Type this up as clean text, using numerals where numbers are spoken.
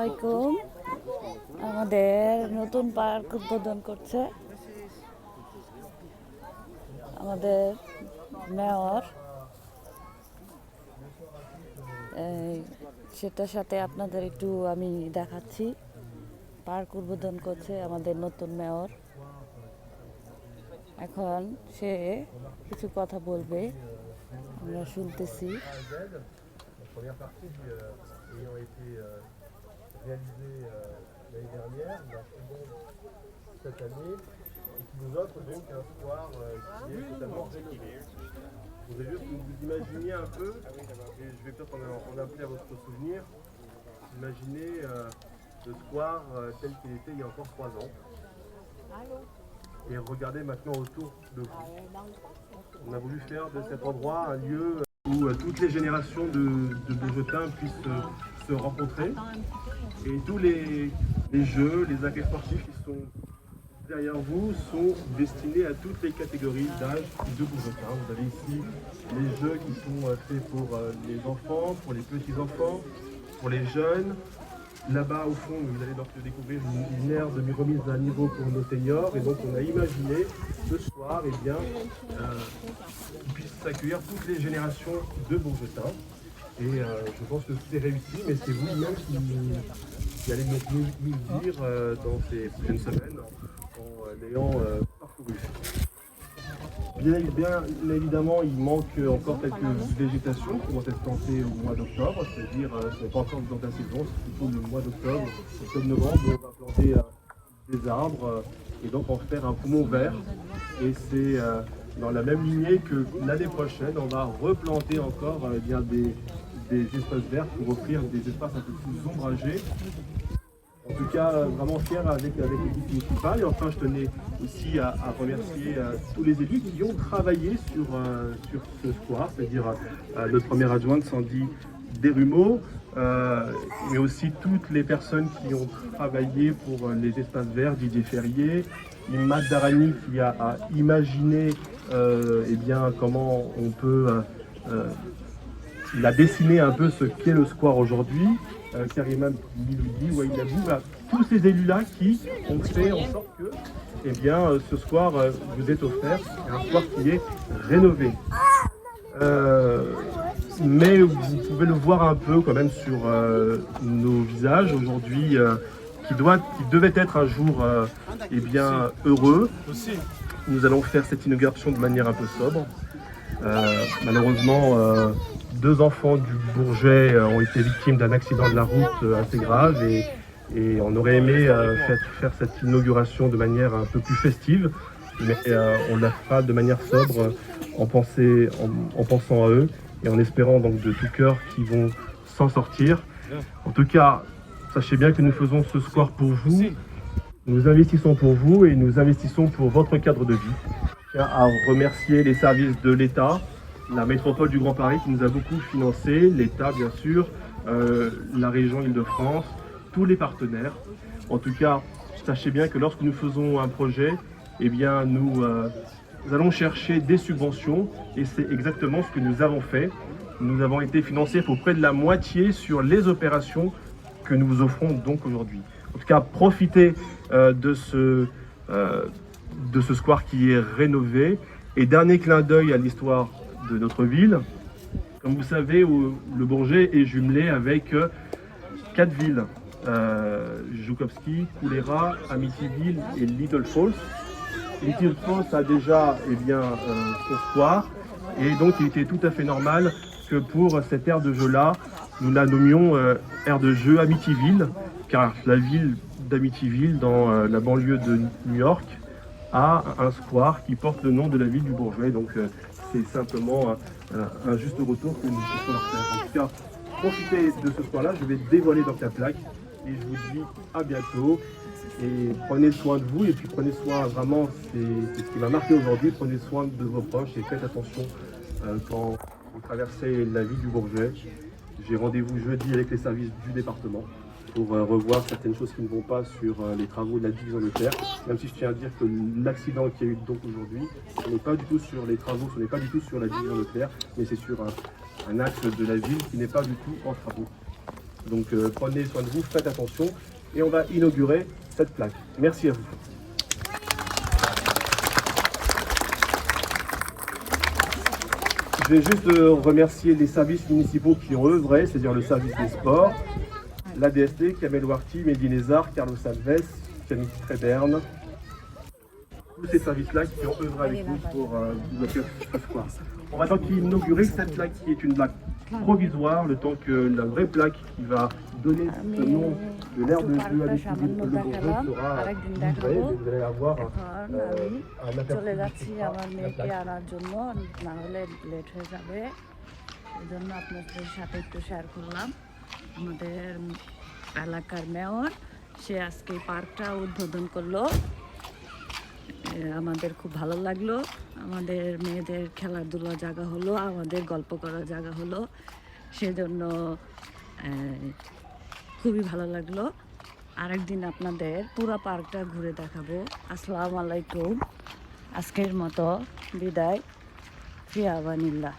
আসসালামাইকুম। আমাদের নতুন পার্ক উদ্বোধন করছে আমাদের মেয়র। সেটার সাথে আপনাদের একটু আমি দেখাচ্ছি। পার্ক উদ্বোধন করছে আমাদের নতুন মেয়র। এখন সে কিছু কথা বলবে, আমরা শুনতেছি। Première partie ayant été réalisée l'année dernière, la seconde cette année, et qui nous offre donc un square qui est totalement rénové. Je voudrais juste que vous imaginiez un peu, et je vais peut-être en appeler à votre souvenir, imaginez le square tel qu'il était il y a encore 3 ans. Et regardez maintenant autour de vous. On a voulu faire de cet endroit un lieu où toutes les générations de Beaujetins puissent se rencontrer. Et tous les jeux, les actes sportifs qui sont derrière vous sont destinés à toutes les catégories d'âge de Beaujetins. Vous avez ici les jeux qui sont faits pour les enfants, pour les petits-enfants, pour les jeunes. Là-bas, au fond, vous allez donc découvrir une aire de remise à niveau pour nos seniors. Et donc, on a imaginé ce soir, eh bien, qu'ils puissent s'accueillir toutes les générations de Beaujetins. Et je pense que tout est réussi, mais c'est vous-même qui allez nous dire dans ces prochaines semaines en l'ayant parcouru. Bien évidemment, il manque encore quelques végétations qui vont être plantées au mois d'octobre, c'est-à-dire ce n'est pas encore dans la saison, c'est plutôt le mois d'octobre, octobre-novembre, où on va planter des arbres et donc en faire un poumon vert. Et c'est dans la même lignée que l'année prochaine, on va replanter encore bien des espaces verts pour offrir des espaces un peu plus ombragés. En tout cas, vraiment fier avec l'équipe municipale. Et enfin, je tenais aussi à remercier tous les élus qui ont travaillé sur ce square, c'est-à-dire notre première adjointe Sandy Desrumeaux, mais aussi toutes les personnes qui ont travaillé pour les espaces verts, Didier Ferrier, Imad Darani qui a imaginé eh bien, comment on peut... il a dessiné un peu ce qu'est le square aujourd'hui. Karima Miloudi, Waïdabou, tous ces élus-là qui ont fait en sorte que eh bien, ce square vous est offert, un square qui est rénové. Mais vous pouvez le voir un peu quand même sur nos visages aujourd'hui, qui devait être un jour eh bien, heureux. Nous allons faire cette inauguration de manière un peu sobre. Malheureusement, 2 enfants du Bourget ont été victimes d'un accident de la route assez grave et on aurait aimé faire cette inauguration de manière un peu plus festive, mais on la fera de manière sobre en pensant à eux et en espérant donc de tout cœur qu'ils vont s'en sortir. En tout cas, sachez bien que nous faisons ce square pour vous, nous investissons pour vous et nous investissons pour votre cadre de vie. Je tiens à remercier les services de l'État, la métropole du Grand Paris qui nous a beaucoup financé, l'État bien sûr, la région Île-de-France, tous les partenaires. En tout cas, sachez bien que lorsque nous faisons un projet, eh bien nous allons chercher des subventions et c'est exactement ce que nous avons fait. Nous avons été financés pour près de la moitié sur les opérations que nous vous offrons donc aujourd'hui. En tout cas, profitez de ce square qui est rénové. Et dernier clin d'œil à l'histoire de notre ville. Comme vous savez, le Bourget est jumelé avec 4 villes. Joukovski, Koulera, Amityville et Little Falls. Little Falls a déjà eh bien, son square et donc il était tout à fait normal que pour cette aire de jeu-là, nous la nommions aire de jeu Amityville, car la ville d'Amityville, dans la banlieue de New York, a un square qui porte le nom de la ville du Bourget. Donc c'est simplement un juste retour que nous pouvons leur faire. En tout cas, profitez de ce soir-là, je vais dévoiler donc la plaque et je vous dis à bientôt et prenez soin de vous et puis prenez soin vraiment, c'est ce qui m'a marqué aujourd'hui, prenez soin de vos proches et faites attention quand vous traversez la ville du Bourget. J'ai rendez-vous jeudi avec les services du département pour revoir certaines choses qui ne vont pas sur les travaux de la division nucléaire, même si je tiens à dire que l'accident qu'il y a eu donc aujourd'hui, ce n'est pas du tout sur les travaux, ce n'est pas du tout sur la division nucléaire, mais c'est sur un axe de la ville qui n'est pas du tout en travaux. Donc prenez soin de vous, faites attention et on va inaugurer cette plaque. Merci à vous. Je vais juste remercier les services municipaux qui ont œuvré, c'est-à-dire le service des sports, l'ADST, Kamel Ouarti, Médinézar, Carlos Alves, Camille Tréberne, tous ces services-là qui ont œuvré avec nous pour développer ce square. On va donc inaugurer cette plaque qui est une plaque provisoire, le temps que la vraie plaque qui va donner ce nom de l'aire de jeu à sera livrée. Vous allez avoir un চলে aperçu. যাচ্ছি আমার মেয়েকে আনার জন্য, না হলে লেট হয়ে যাবে। এই জন্য আপনাদের সাথে একটু শেয়ার করলাম। আমাদের এলাকার মেয়র সে আজকে পার্কটা উদ্বোধন করলো, আমাদের খুব ভালো লাগলো। আমাদের মেয়েদের খেলাধুলার জায়গা হলো, আমাদের গল্প করার জায়গা হলো, সেজন্য খুবই ভালো লাগলো। আরেকদিন আপনাদের পুরো পার্কটা ঘুরে দেখাবো। আসসালামু আলাইকুম, আজকের মতো বিদায়, ফি আমানিল্লাহ।